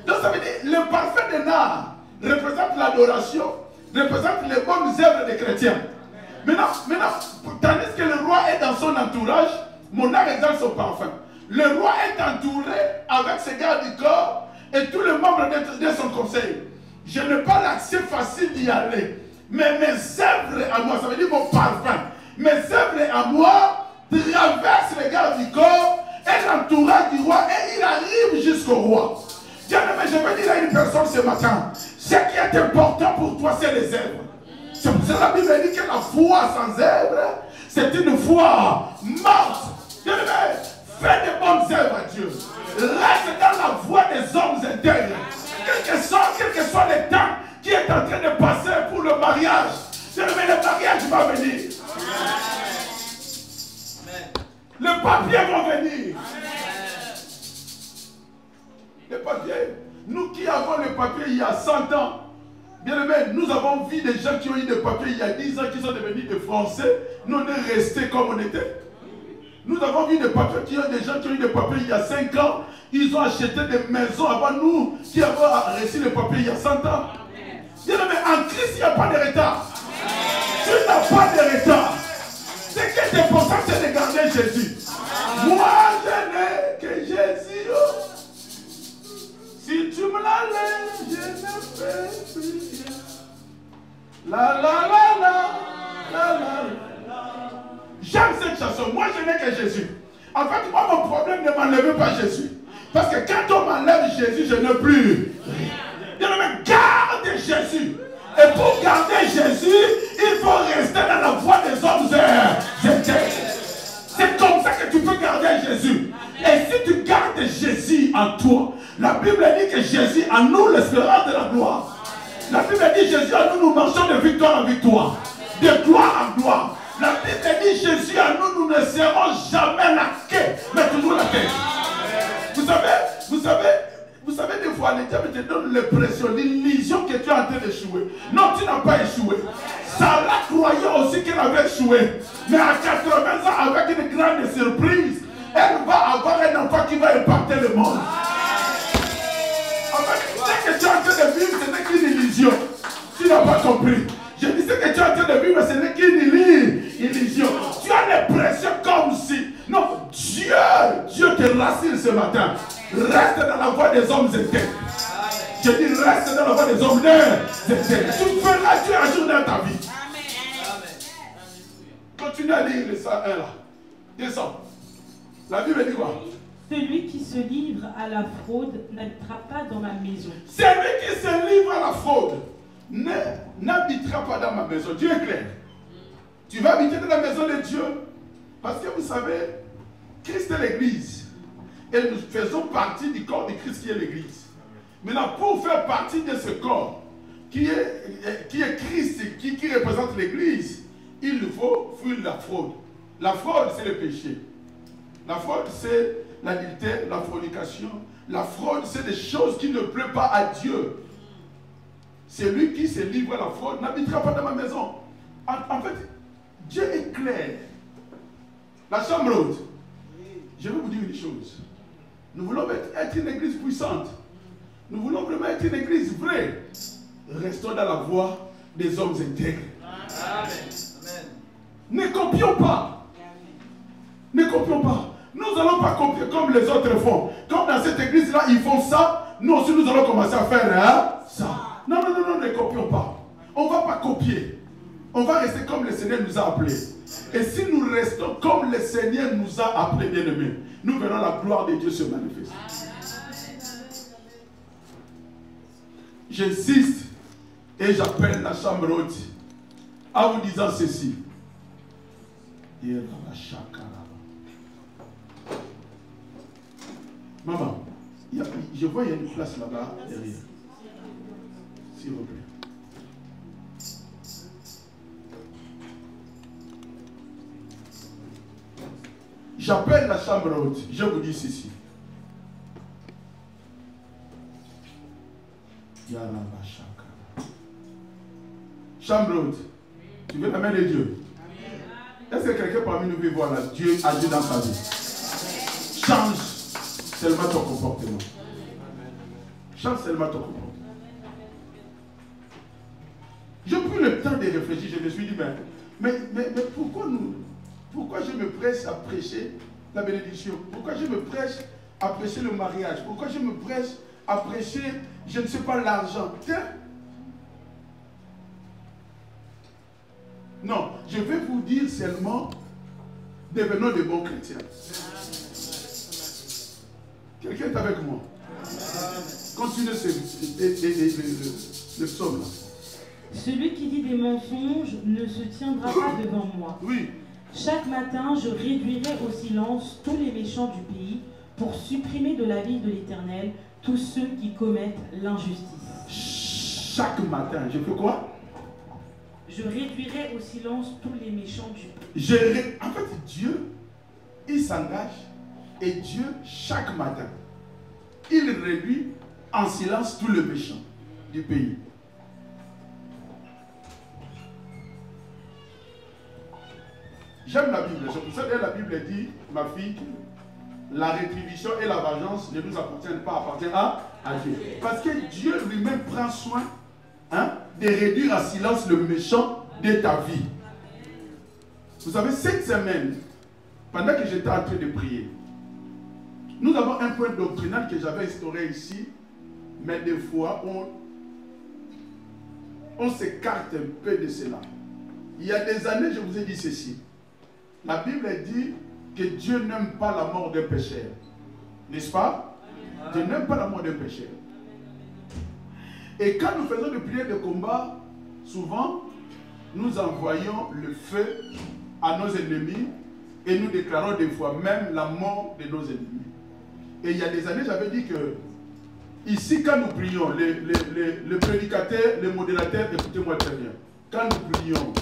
Donc ça veut dire, le parfum de l'art représente l'adoration, représente les bonnes œuvres des chrétiens. Maintenant, tandis que le roi est dans son entourage, mon art exhale son parfum. Le roi est entouré avec ses gardes du corps et tous les membres de son conseil. Je n'ai pas l'accès facile d'y aller. Mais mes œuvres à moi, ça veut dire mon parfum, mes œuvres à moi traversent les gardes du corps et l'entourage du roi et il arrive jusqu'au roi. Bien-aimé, je veux dire à une personne ce matin, ce qui est important pour toi, c'est les œuvres. C'est pour ça que la Bible dit que la foi sans œuvres, c'est une foi morte. Bien-aimé, fais de bonnes œuvres à Dieu. Reste dans la voie des hommes intègres. Quel que soit le temps qui est en train de passer pour le mariage, bien-aimé, le mariage va venir. Les papiers vont venir. Les papiers. Nous qui avons les papiers il y a 100 ans, bien aimé, nous avons vu des gens qui ont eu des papiers il y a 10 ans qui sont devenus des Français. Nous on est restés comme on était. Nous avons vu des papiers des gens qui ont eu des papiers il y a 5 ans. Ils ont acheté des maisons avant nous qui avons reçu les papiers il y a 100 ans. Bien aimé, en Christ il n'y a pas de retard. Tu n'as pas de retard. Ce qui est important, c'est de garder Jésus. Moi, je n'ai que Jésus. Si tu me la laisses, je ne fais plus rien. La la la la, la la la. J'aime cette chanson. Moi, je n'ai que Jésus. En fait, moi, mon problème ne m'enlève pas Jésus. Parce que quand on m'enlève Jésus, je n'ai plus rien. Bien aimé, garde Jésus. Et pour garder Jésus, il faut rester dans la voie des hommes intègres. C'est comme ça que tu peux garder Jésus. Et si tu gardes Jésus en toi, la Bible dit que Jésus en nous l'espérance de la gloire. La Bible dit Jésus en nous, nous marchons de victoire en victoire, de gloire en gloire. La Bible dit Jésus en nous, nous ne serons jamais la queue, mais toujours la tête. Vous savez, des fois, le diable te donne l'impression, l'illusion que tu es en train d'échouer. Non, tu n'as pas échoué. Sarah croyait aussi qu'elle avait échoué. Mais à 80 ans, avec une grande surprise, elle va avoir un enfant qui va impacter le monde. En fait, ce que tu es en train de vivre, ce n'est qu'une illusion. Tu n'as pas compris. Je dis ce que tu es en train de vivre, ce n'est qu'une illusion. Tu as l'impression comme si... Non, Dieu te rassure ce matin. Reste dans la voie des hommes intègres. Je dis reste dans la voie des hommes intègres. Tu feras Dieu un jour dans ta vie. Continue à lire les 101 là. Descends. La Bible dit quoi? Celui qui se livre à la fraude n'habitera pas dans ma maison. Celui qui se livre à la fraude n'habitera pas dans ma maison. Dieu est clair. Tu vas habiter dans la maison de Dieu. Parce que vous savez, Christ est l'église. Et nous faisons partie du corps de Christ qui est l'église. Maintenant, pour faire partie de ce corps qui est Christ, qui représente l'église, il faut fuir la fraude. La fraude, c'est le péché. La fraude, c'est l'adultère, la fornication. La fraude, c'est des choses qui ne plaisent pas à Dieu. Celui qui se livre à la fraude n'habitera pas dans ma maison. En fait, Dieu est clair. La chambre haute, je vais vous dire une chose. Nous voulons être une église puissante. Nous voulons vraiment être une église vraie. Restons dans la voie des hommes intègres. Amen. Ne copions pas. Ne copions pas. Nous n'allons pas copier comme les autres font. Comme dans cette église-là, ils font ça. Nous aussi, nous allons commencer à faire ça. Non, ne copions pas. On ne va pas copier. On va rester comme le Seigneur nous a appelés. Et si nous restons comme le Seigneur nous a appelés, bien-aimés, nous verrons la gloire de Dieu se manifester. J'insiste et j'appelle la chambre haute en vous disant ceci. Maman, je vois il y a une place là-bas derrière. S'il vous plaît. J'appelle la chambre haute. Je vous dis ceci. Chambre haute. Tu veux la main de Dieu? Est-ce que quelqu'un parmi nous veut voir là, Dieu agir dans sa vie? Change seulement ton comportement. Change seulement ton comportement. J'ai pris le temps de réfléchir. Je me suis dit, mais pourquoi je me presse à prêcher la bénédiction? Pourquoi je me prêche à prêcher le mariage? Pourquoi je me prêche à prêcher, je ne sais pas, l'argent? Tiens. Non, je vais vous dire seulement, devenons de bons chrétiens. Quelqu'un est avec moi? Continuez le psaume là. Celui qui dit des mensonges ne se tiendra pas devant moi. Oui. Chaque matin, je réduirai au silence tous les méchants du pays pour supprimer de la vie de l'Éternel tous ceux qui commettent l'injustice. Chaque matin, je fais quoi? Je réduirai au silence tous les méchants du pays. En fait, Dieu, il s'engage et Dieu, chaque matin, il réduit en silence tous les méchants du pays. J'aime la Bible. C'est pour ça que la Bible dit, ma fille, que la rétribution et la vengeance ne nous appartiennent pas, appartiennent à Dieu. Parce que Dieu lui-même prend soin de réduire à silence le méchant de ta vie. Vous savez, cette semaine, pendant que j'étais en train de prier, nous avons un point doctrinal que j'avais instauré ici, mais des fois, on s'écarte un peu de cela. Il y a des années, je vous ai dit ceci. La Bible dit que Dieu n'aime pas la mort d'un pécheur. N'est-ce pas? Dieu n'aime pas la mort d'un pécheur. Et quand nous faisons des prières de combat, souvent, nous envoyons le feu à nos ennemis et nous déclarons des fois même la mort de nos ennemis. Et il y a des années, j'avais dit que ici, quand nous prions, les prédicateurs, les modérateurs, écoutez-moi très bien. Quand nous prions,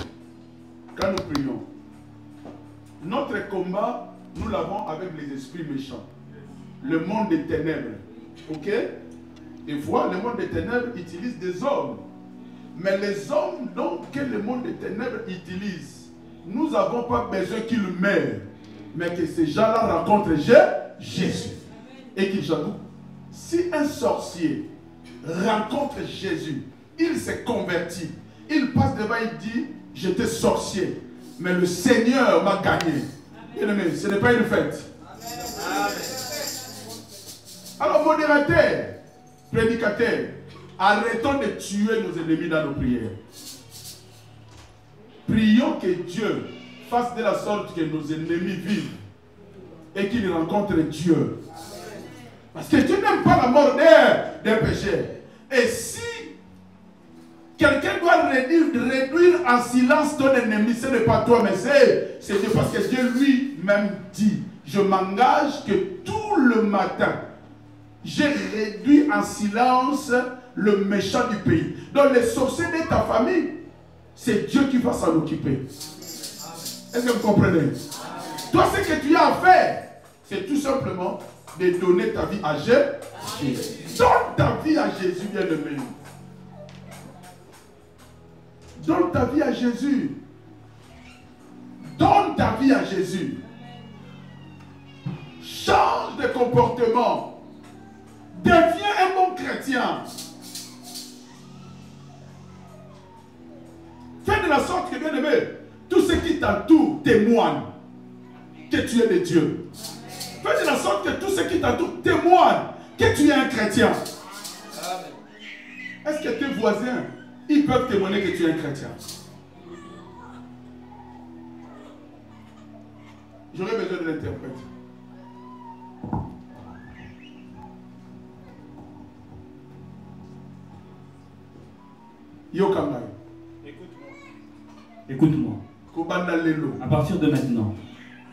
notre combat, nous l'avons avec les esprits méchants. Le monde des ténèbres. Ok? Des fois, le monde des ténèbres utilise des hommes. Mais les hommes donc, que le monde des ténèbres utilise, nous n'avons pas besoin qu'ils meurent. Mais que ces gens-là rencontrent Jésus. Et qu'ils jaloux. Si un sorcier rencontre Jésus, il s'est converti. Il passe devant, il dit, j'étais sorcier. Mais le Seigneur m'a gagné. Bien-aimé, ce n'est pas une fête. Amen. Alors, modérateurs, prédicateurs, arrêtons de tuer nos ennemis dans nos prières. Prions que Dieu fasse de la sorte que nos ennemis vivent et qu'ils rencontrent Dieu. Parce que Dieu n'aime pas la mort des pécheurs. Et si quelqu'un doit réduire en silence ton ennemi, ce n'est pas toi, mais c'est Dieu. Parce que Dieu lui-même dit, je m'engage que tout le matin, j'ai réduit en silence le méchant du pays. Donc les sorciers de ta famille, c'est Dieu qui va s'en occuper. Est-ce que vous comprenez? Toi, ce que tu as à faire, c'est tout simplement de donner ta vie à Jésus. Donne ta vie à Jésus, bien-aimé. Donne ta vie à Jésus. Donne ta vie à Jésus. Change de comportement. Deviens un bon chrétien. Fais de la sorte que, bien-aimé, tous ceux qui t'entourent témoignent que tu es de Dieu. Fais de la sorte que tous ceux qui t'entourent témoignent que tu es un chrétien. Est-ce que tes voisins Ils peuvent témoigner que tu es un chrétien. J'aurais besoin de l'interprète. Yo Kangai. Écoute-moi. À partir de maintenant,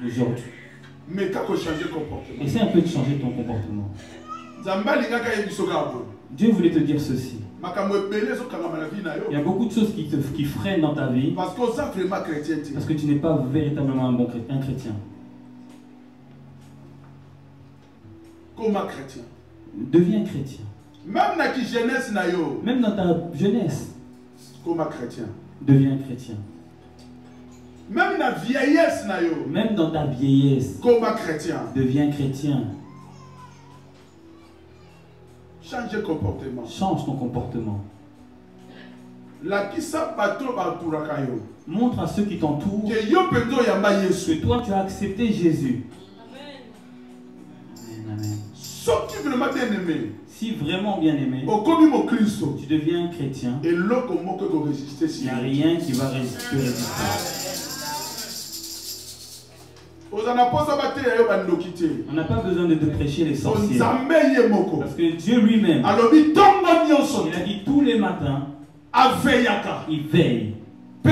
aujourd'hui, mais quand changer comportement. essaie un peu de changer ton comportement. Dieu voulait te dire ceci. Il y a beaucoup de choses qui freinent dans ta vie parce que tu n'es pas véritablement un chrétien. Comment chrétien? Deviens chrétien. Même dans ta jeunesse. Comment chrétien? Deviens chrétien. Même dans vieillesse, même dans ta vieillesse, comment chrétien? Deviens chrétien. Change de comportement. Change ton comportement. Montre à ceux qui t'entourent que toi tu as accepté Jésus. Amen. Si vraiment bien aimé, tu deviens chrétien, il n'y a rien qui va résister. On n'a pas besoin de te prêcher les sorciers. Parce que Dieu lui-même, il a dit tous les matins, il veille. Et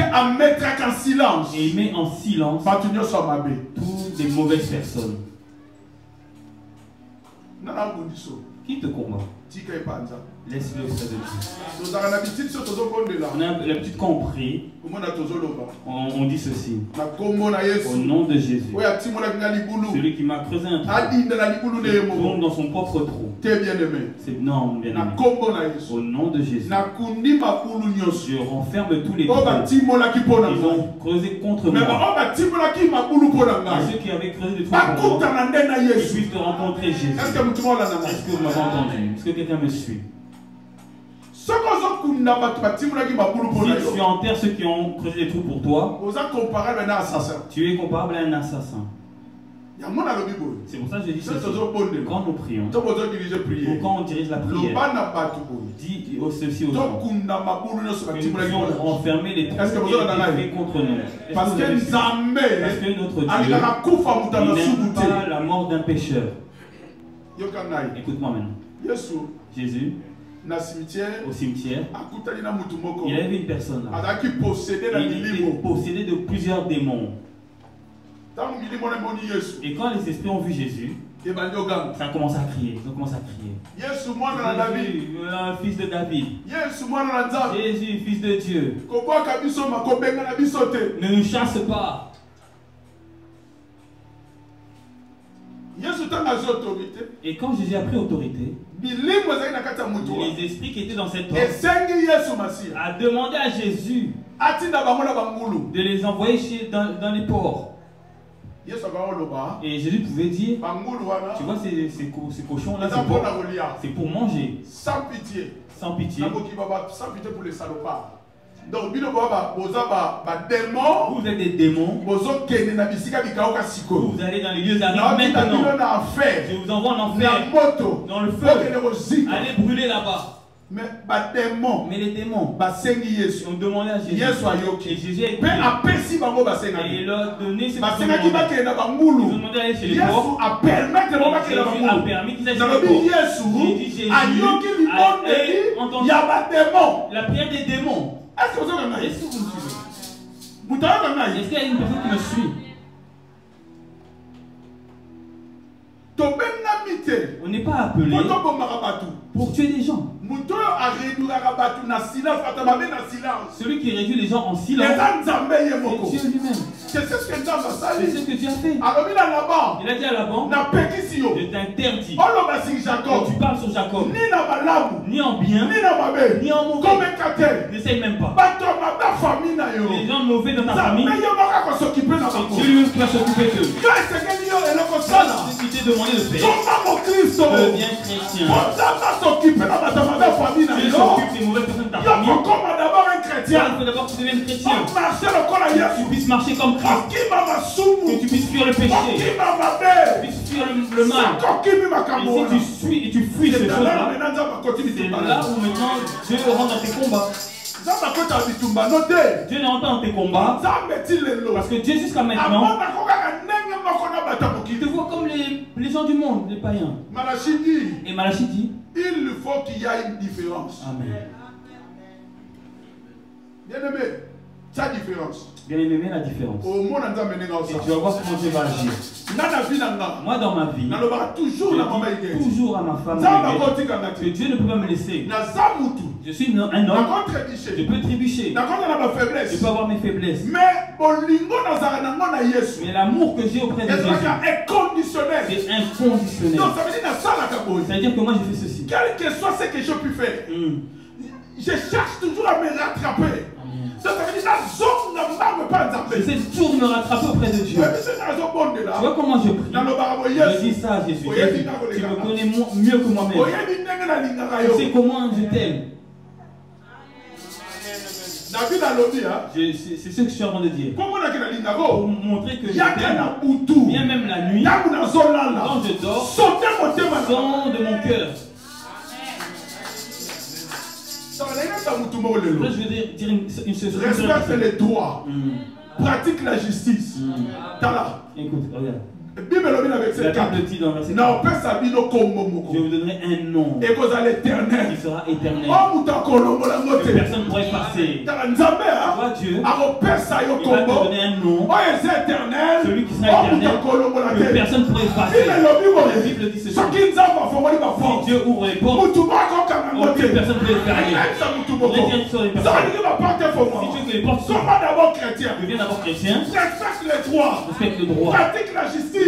il met en silence toutes les mauvaises personnes. Qui te combat? Laisse-le auprès de Dieu. On a l'habitude qu'on prie, on dit ceci. Au nom de Jésus. Celui qui m'a creusé un trou, tombe dans son propre trou. C'est non, bien-aimé. Au nom de Jésus. Je renferme tous les trous. Ils ont creusé contre moi. Et ceux qui avaient creusé des trous pour moi, ils puissent te rencontrer Jésus. Est-ce que vous m'avez entendu? Est-ce que quelqu'un me suit? Si tu enterres ceux qui ont creusé des trous pour toi, tu es comparable à un assassin. C'est pour ça que je dis ceci. Quand nous prions, ou quand on dirige la prière, dis ceci aux gens que nous devons enfermer les trous qui ont été faits contre nous. Parce que notre Dieu, il n'aime pas la mort d'un pécheur. Écoute-moi maintenant. Jésus, au cimetière, il a vu une personne là. Il était possédé de plusieurs démons. Et quand les esprits ont vu Jésus, ça a commencé à crier. Ils ont commencé à crier. Jésus, fils de David. Jésus, fils de Dieu. Ne nous chasse pas. Et quand Jésus a pris autorité, les esprits qui étaient dans cette porte a demandé à Jésus de les envoyer dans les ports. Et Jésus pouvait dire, tu vois ces cochons là, c'est pour manger. Sans pitié. Sans pitié. Sans pitié pour les salopards. Donc, vous êtes des démons. Vous allez dans les lieux arides maintenant. Je vous envoie en enfer, dans le feu. Allez brûler là-bas. Mais les démons ont demandé à Jésus. Et Jésus a écouté. Et il leur a donné ce qu'ils ont demandé. Ils ont demandé d'aller chez les pauvres. Et Jésus a permis qu'ils aillent chez les pauvres. J'ai dit Jésus a entendu la prière des démons. Est-ce que vous me suivez? Est-ce qu'il y a une personne qui me suit? On n'est pas appelé pour tuer des gens. Celui qui réduit les gens en silence, c'est Dieu lui-même. C'est ce que Dieu a fait. Il a dit à Laban, je t'interdis que tu parles sur Jacob, ni en bien, ni en mauvais. N'essaye même pas. Les gens mauvais dans ta famille, c'est Dieu lui-même qui va s'occuper d'eux. C'est ce qui t'est demandé de faire. Deviens chrétien. Dieu s'occupe des mauvaises personnes de ta famille. Il faut d'abord que tu deviennes chrétien. Que tu puisses marcher comme Christ. Que tu puisses fuir le péché. Que tu puisses fuir le mal. Et si tu fuis ces choses-là, c'est là où maintenant Dieu rentre dans tes combats. Dieu n'entre pas dans tes combats. Parce que Dieu jusqu'à maintenant te voit comme les gens du monde, les païens. Et Malachie dit, il faut qu'il y ait une différence. Amen. Bien aimé, sa différence. Bien aimé, la différence. Et tu vas voir comment Dieu va agir. Moi dans ma vie, je dis toujours à ma femme que Dieu ne peut pas me laisser. Je suis un homme, je peux trébucher, je peux avoir mes faiblesses. Mais l'amour que j'ai auprès de Jésus est conditionnel. C'est inconditionnel. C'est-à-dire que moi je fais ceci. Quel que soit ce que je puis faire, je cherche toujours à me rattraper. J'essaie toujours de me rattraper auprès de Dieu. Tu vois comment je prie? Je dis ça à Jésus. Tu me connais mieux que moi-même. Tu sais comment je t'aime. C'est ce que je suis en train de dire. Pour montrer que je t'aime. Bien même la nuit, quand je dors, son de mon cœur. Là, je veux dire une chose. Respecte les droits. Pratique la justice. Écoute, regarde. La Bible dit dans verset 4. Je vous donnerai un nom qui sera éternel. Que personne ne pourrait passer. Toi, Dieu, il va te donner un nom. Celui qui sera éternel. Que personne ne pourrait passer. La Bible dit ceci. Si Dieu ouvre les portes, aucune personne ne peut fermer. Si tu veux que les portes deviennent d'abord chrétiens, respecte le droit. Pratique la justice.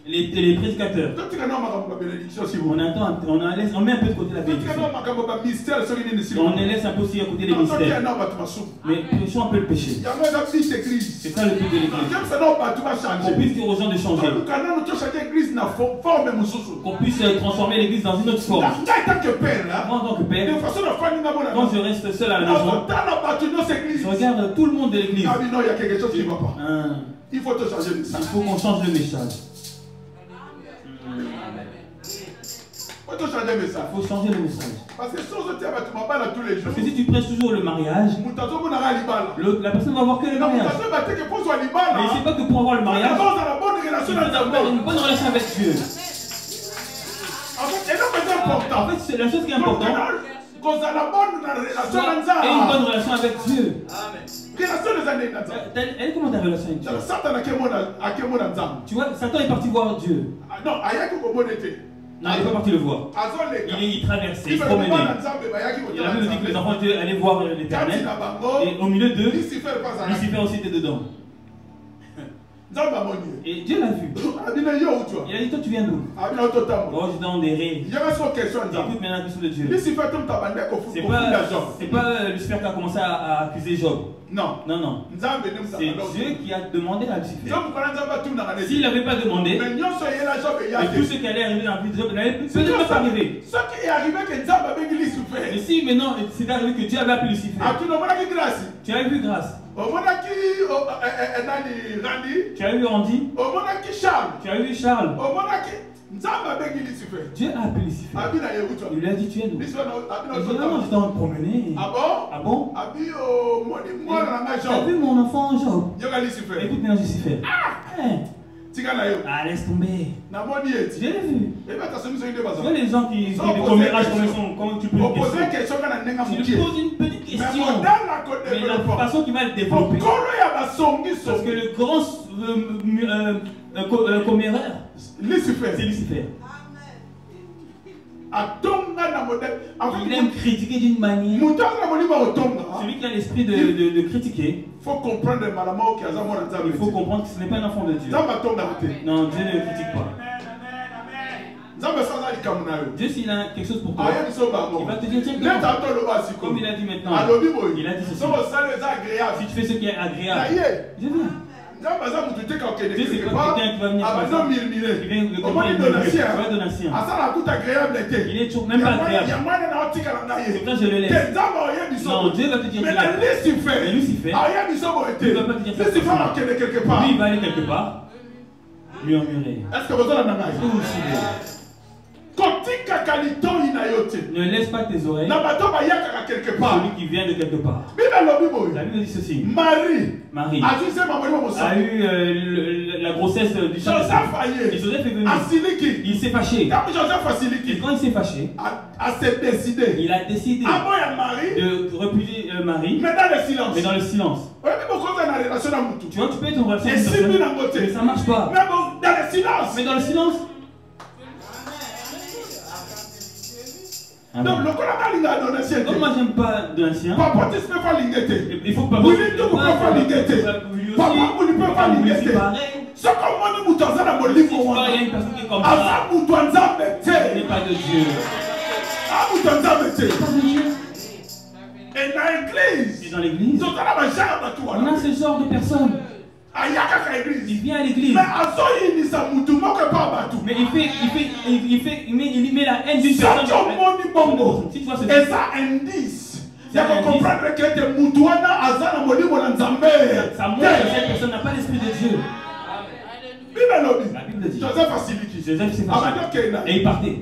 Les prédicateurs, on met un peu de côté la bénédiction. On laisse un peu aussi à côté les mystères. Mais prêchons un peu le péché. C'est ça le but de l'église. Qu'on puisse dire aux gens de changer. Qu'on puisse transformer l'église dans une autre forme. Moi en tant que père, quand je reste seul à la maison, je regarde tout le monde de l'église. Non, il y a quelque chose qui ne va pas. Il faut te changer le message. Il faut qu'on change le message. Il faut changer le message. Il faut changer le message. Parce que tous les jours. Parce que si tu prêches toujours le mariage, la personne va avoir que le mariage. Mais c'est pas que pour avoir le mariage, il faut avoir une bonne relation avec Dieu. En fait, c'est la chose qui est importante. Et une bonne relation avec Dieu. Elle est comment ta relation avec Dieu? Tu vois, Satan est parti voir Dieu. Non, il n'est pas parti le voir. Il traversait, il se promenait. Et la Bible dit que les enfants allaient voir l'Éternel. Et au milieu d'eux, Lucifer aussi était dedans. Et Dieu l'a vu. Il a dit, toi tu viens d'où? Oh, j'étais en des rêves. Écoute maintenant la question de Dieu. C'est pas Lucifer qui a commencé à accuser Job. Non. C'est Dieu qui a demandé à Lucifer. S'il n'avait pas demandé, et tout ce qui allait arriver dans la vie de Job n'allait peut-être pas arriver. Et si maintenant c'est arrivé que Dieu avait appelé Lucifer, tu as vu grâce. Tu as vu Randy. Tu as vu Charles. Dieu a appelé Lucifer. Il lui a dit, tu es d'où? Il dit, non, j'étais en train de promener. Ah bon? Tu as vu mon enfant Job? Écoute maintenant Lucifer. Ah, laisse tomber. Je l'ai vu. Tu vois les gens qui ont des commérages comment tu peux une question. Tu lui poses une petite question. Mais la façon qui va le développer. Parce que le grand comméreur, c'est Lucifer. Il aime critiquer d'une manière. Celui qui a l'esprit de critiquer, il faut comprendre que ce n'est pas un enfant de Dieu. Non, Dieu ne critique pas. Dieu, s'il a quelque chose pour toi, il va te dire, tiens, comme il a dit maintenant, il a dit ceci. Si tu fais ce qui est agréable, je viens. Dieu, c'est pas quelqu'un qui va venir comme ça. Il vient de donatien. Il est toujours même pas agréable. C'est pour ça que je le laisse. Non, Dieu va te dire, mais Lucifer, Dieu ne va pas te dire ça. Lui, il va aller quelque part, murmurer. Est-ce que vous suivez? Ne laisse pas tes oreilles quelque part. celui qui vient de quelque part. La Bible dit ceci. Marie a eu la grossesse du Joseph. Et Joseph est venu. Il s'est fâché. Et quand il s'est fâché, il a décidé de refuser Marie, mais dans le silence. Tu vois, tu peux être en relation avec une personne, mais ça ne marche pas. Mais dans le silence. Donc, comme moi j'aime pas de l'ancien, il faut pas Et dans l'église, on a ce genre de personnes. Il vient à l'église. Mais il met la haine d'une personne. Si tu vois ce ça montre que cette personne n'a pas l'esprit de Dieu. La Bible dit. Joseph s'est fâché. Et il partait.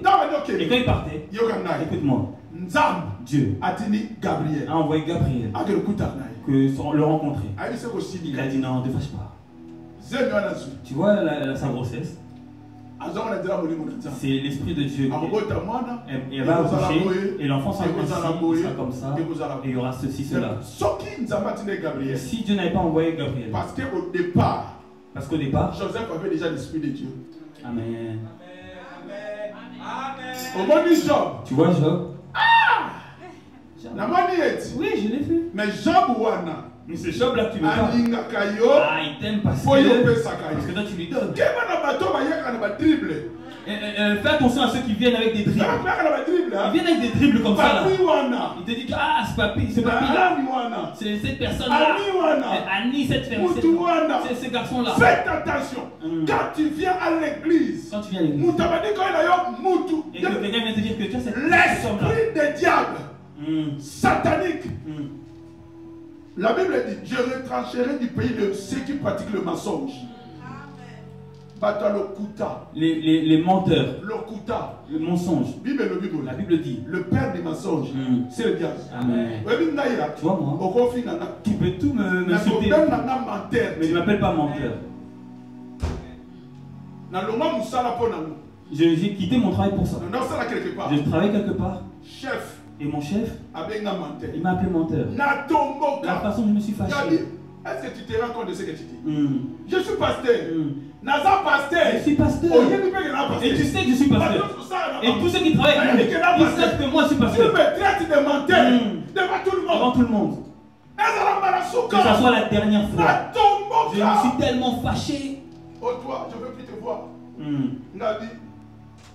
Et quand il partait, écoute-moi. Dieu a envoyé Gabriel le rencontrer. Il a dit non, ne te fâche pas. Tu vois sa grossesse, c'est l'esprit de Dieu qui va accoucher et l'enfant sera comme ça et il y aura ceci, cela. Si Dieu n'avait pas envoyé Gabriel, parce qu'au départ, Joseph avait déjà l'esprit de Dieu. Amen. Tu vois Job? Oui, je l'ai fait. Mais Job, mais c'est Job là que tu veux pas. Il t'aime parce que toi tu lui donnes. Fais attention à ceux qui viennent avec des dribbles. Ils viennent avec des dribbles comme ça là. Ils te disent ah ce papy là, c'est cette personne là. Annie, cette personne, c'est ce garçon là. Faites attention. Quand tu viens à l'église, et que quelqu'un vient te dire que tu as cette l'esprit des diables satanique. La Bible dit, je retrancherai du pays de ceux qui pratiquent le mensonge. Les menteurs. Le mensonge. La Bible dit. Le père des mensonges, c'est le diable. Amen. Tu vois moi, tu peux tout m'insulter. Mais ne m'appelle pas menteur. J'ai quitté mon travail pour ça. Je travaille quelque part. Chef. Et mon chef, il m'a appelé menteur. La façon dont je me suis fâché. Est-ce que tu te rends compte de ce que tu dis? Je suis pasteur. Je suis pasteur. Et tu sais que je suis pasteur. Et tous ceux qui travaillent avec moi, ils savent que moi je suis pasteur. Tu me traites de menteur devant tout le monde. Que ça soit la dernière fois. Je me suis tellement fâché. Oh toi, je ne veux plus te voir.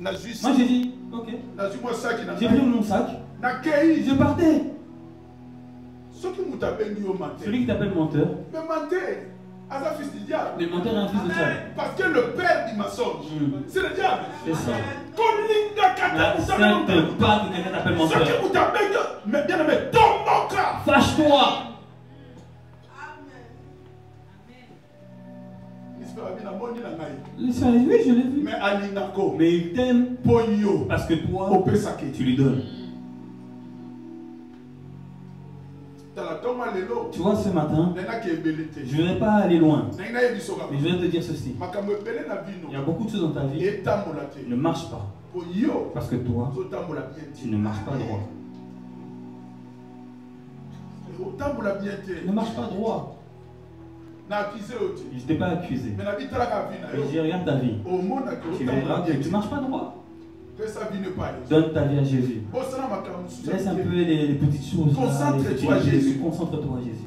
Moi j'ai dit, ok. J'ai pris mon sac. Je partais. Celui qui t'appelle menteur. Mais menteur, c'est fils du diable. Le menteur est un fils de diable. Parce que le père du mensonge, c'est le diable. C'est ça. N'accepte pas que quelqu'un t'appelle menteur. Mais bien aimé, tombe. Fâche-toi. Oui, je l'ai vu. Mais il t'aime parce que toi, tu lui donnes. Tu vois, ce matin, je ne vais pas aller loin. Mais je vais te dire ceci. Il y a beaucoup de choses dans ta vie qui ne marchent pas. Parce que toi, tu ne marches pas droit. Ne marche pas droit. Je ne t'ai pas accusé. Mais je regarde ta vie. Tu verras que tu ne marches pas droit. Donne ta vie à Jésus. Laisse un peu les petites choses. Concentre-toi à Jésus. Concentre-toi à Jésus.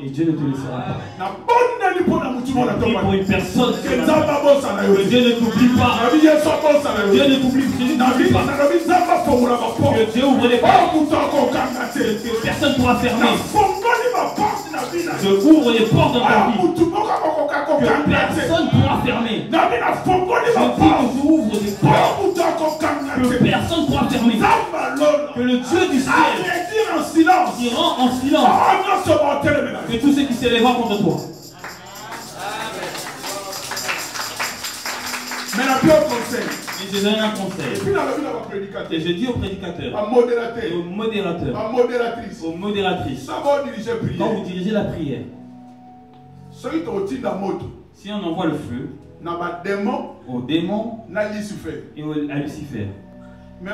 Et Dieu ne te laissera pas. Prie pour une personne que Dieu ne t'oublie pas. Dieu ne t'oublie pas. Que Dieu ouvre les portes que personne ne pourra fermer. Je ouvre les portes dans ta vie que personne ne pourra fermer. Je dis que je ouvre des portes que personne ne pourra fermer. Que le Dieu du ciel qui rend en silence que tous ceux qui s'élèveront contre toi. Mais la pire conseil. Et je donne un conseil. Et je dis aux prédicateurs, et aux modérateurs, aux modératrices, quand vous dirigez la prière, si on envoie le feu au démon et à Lucifer, mais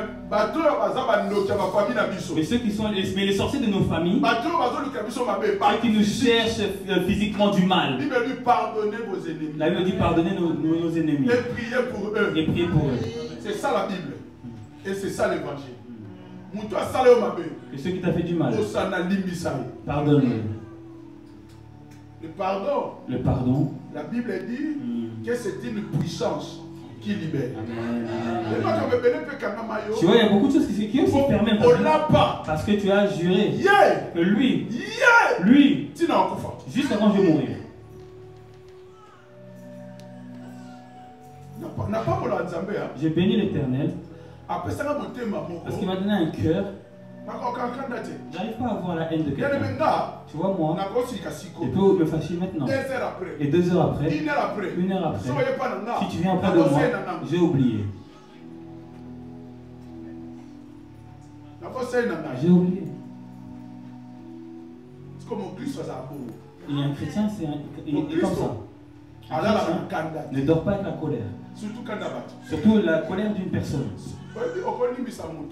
ceux qui sont les sorciers de nos familles, ceux qui nous cherchent physiquement du mal, la Bible dit pardonnez nos ennemis et priez pour eux. C'est ça la Bible. Et c'est ça l'évangile. Et ceux qui t'ont fait du mal, pardonne-le. Le pardon, la Bible dit que c'est une puissance qui libère. Tu vois, il y a beaucoup de choses qui aussi permettent. Parce que tu as juré que lui, juste avant de mourir, j'ai béni l'Éternel parce qu'il m'a donné un cœur. J'arrive pas à avoir la haine de quelqu'un. Tu vois, moi, je peux me fâcher maintenant. Et 2 heures après, 1 heure après, si tu viens auprès de moi, j'ai oublié. J'ai oublié. Et un chrétien, il est comme ça. Un chrétien ne dort pas avec la colère. Surtout la colère d'une personne.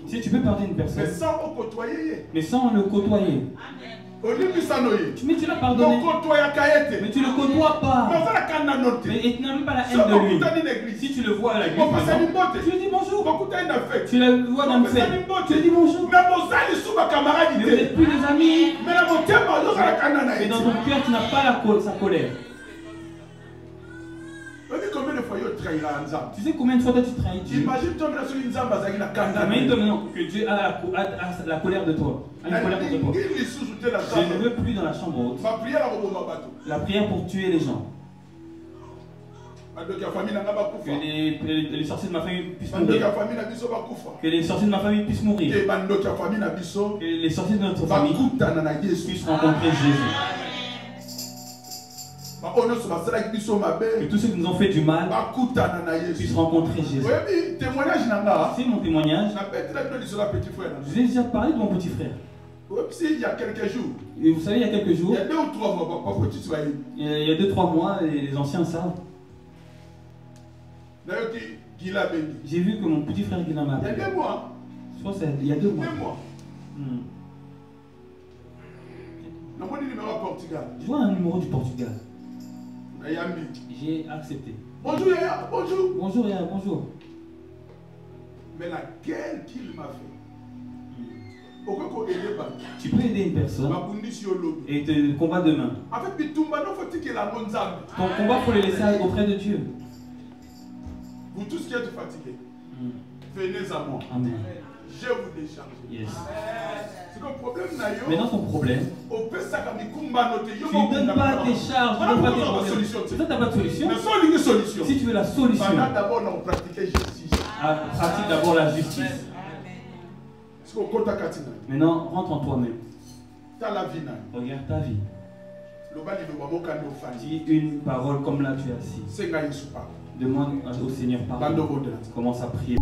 Si tu peux pardonner une personne, mais sans le côtoyer, mais tu l'as pardonné, mais tu ne le côtoies pas, mais tu n'as même pas la haine de lui. Si tu le vois à la l'église, tu lui dis bonjour. Tu le vois dans le fait, tu lui dis bonjour. Mais vous n'êtes plus des amis. Mais dans ton cœur, tu n'as pas sa colère. Tu sais combien de fois toi tu trahis Dieu? Imagine-toi que Dieu a la colère de toi. A une colère contre toi. Je ne veux plus dans la chambre haute la prière pour tuer les gens. Que les sorciers de ma famille puissent mourir. Que les sorciers de ma famille puissent mourir. Que les sorciers de notre famille puissent rencontrer Jésus. Que tous ceux qui nous ont fait du mal puissent rencontrer Jésus. C'est mon témoignage. Je vous ai déjà parlé de mon petit frère. Il y a quelques jours. Et vous savez, il y a quelques jours. Il y a 2 ou 3 mois. Il y a 2-3 mois, les anciens savent. J'ai vu que mon petit frère Guilla m'a appelé. Il y a 2 mois. Je pense qu'il y a 2 mois. 2 mois. Je vois un numéro du Portugal. J'ai accepté. Bonjour Yaya, bonjour. Bonjour Yaya, bonjour. Mais laquelle qu'il m'a fait? Tu peux aider une personne et te combat demain. Ton combat, il faut le laisser auprès de Dieu. Vous tous qui êtes fatigués, venez à moi. Amen. Je vous décharge. Yes. C'est le problème. Maintenant ton problème, tu ne donnes pas tes charges, tu ne donnes pas tes problèmes. Toi, tu n'as pas de solution. Si tu veux la solution, pratique d'abord la justice. Maintenant, rentre en toi-même. Regarde ta vie. Dis une parole comme là tu es assis. Demande au Seigneur pardon. Commence à prier.